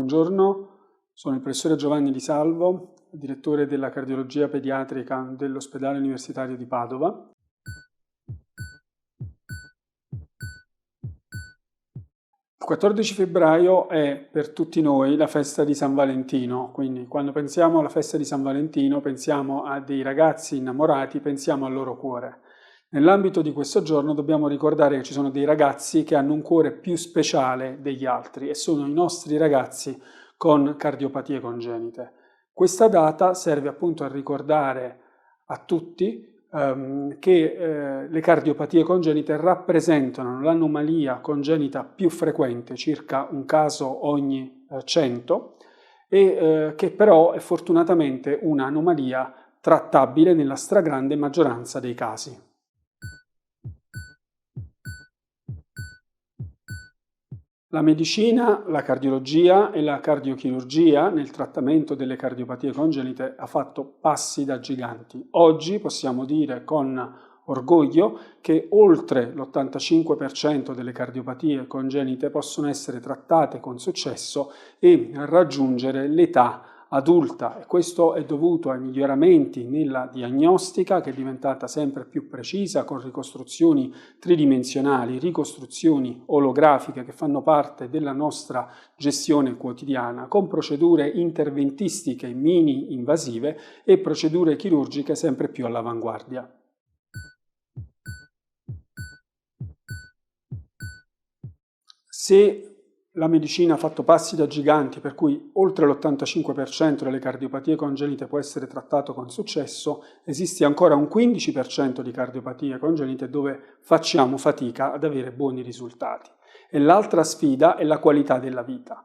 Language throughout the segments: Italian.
Buongiorno, sono il professore Giovanni Di Salvo, direttore della cardiologia pediatrica dell'Ospedale Universitario di Padova. Il 14 febbraio è per tutti noi la festa di San Valentino, quindi quando pensiamo alla festa di San Valentino pensiamo a dei ragazzi innamorati, pensiamo al loro cuore. Nell'ambito di questo giorno dobbiamo ricordare che ci sono dei ragazzi che hanno un cuore più speciale degli altri e sono i nostri ragazzi con cardiopatie congenite. Questa data serve appunto a ricordare a tutti che le cardiopatie congenite rappresentano l'anomalia congenita più frequente, circa un caso ogni 100, e che però è fortunatamente un'anomalia trattabile nella stragrande maggioranza dei casi. La medicina, la cardiologia e la cardiochirurgia nel trattamento delle cardiopatie congenite ha fatto passi da giganti. Oggi possiamo dire con orgoglio che oltre l'85% delle cardiopatie congenite possono essere trattate con successo e raggiungere l'età adulta, e questo è dovuto ai miglioramenti nella diagnostica, che è diventata sempre più precisa con ricostruzioni tridimensionali, ricostruzioni olografiche che fanno parte della nostra gestione quotidiana, con procedure interventistiche mini invasive e procedure chirurgiche sempre più all'avanguardia. Se la medicina ha fatto passi da giganti, per cui oltre l'85% delle cardiopatie congenite può essere trattato con successo, esiste ancora un 15% di cardiopatie congenite dove facciamo fatica ad avere buoni risultati. E l'altra sfida è la qualità della vita.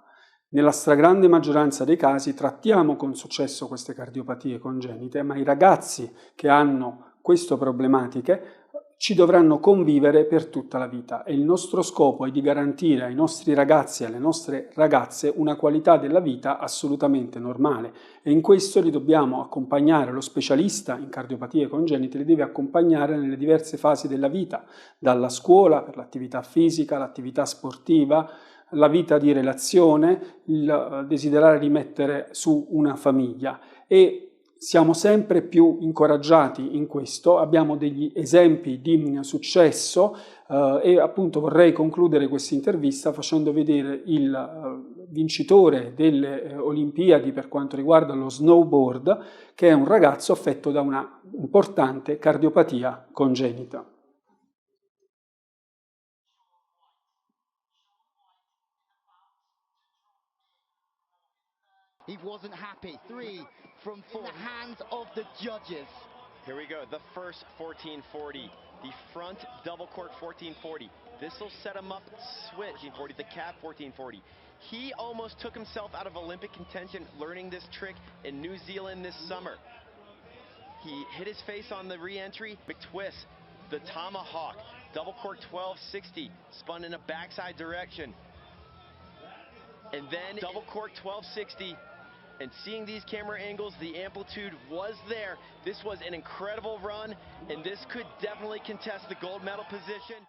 Nella stragrande maggioranza dei casi trattiamo con successo queste cardiopatie congenite, ma i ragazzi che hanno queste problematiche ci dovranno convivere per tutta la vita e il nostro scopo è di garantire ai nostri ragazzi e alle nostre ragazze una qualità della vita assolutamente normale, e in questo li dobbiamo accompagnare. Lo specialista in cardiopatie congenite li deve accompagnare nelle diverse fasi della vita, dalla scuola per l'attività fisica, l'attività sportiva, la vita di relazione, il desiderare di mettere su una famiglia, e siamo sempre più incoraggiati in questo, abbiamo degli esempi di successo e appunto vorrei concludere questa intervista facendo vedere il vincitore delle Olimpiadi per quanto riguarda lo snowboard, che è un ragazzo affetto da una importante cardiopatia congenita. He wasn't happy. 3 from 4 in the hands of the judges. Here we go, the first 1440, the front double cork 1440. This will set him up, switch 1440, the cap 1440. He almost took himself out of Olympic contention learning this trick in New Zealand this summer. He hit his face on the re-entry, McTwist, the tomahawk, double cork 1260, spun in a backside direction. And then double cork 1260. And seeing these camera angles, the amplitude was there. This was an incredible run, and this could definitely contest the gold medal position.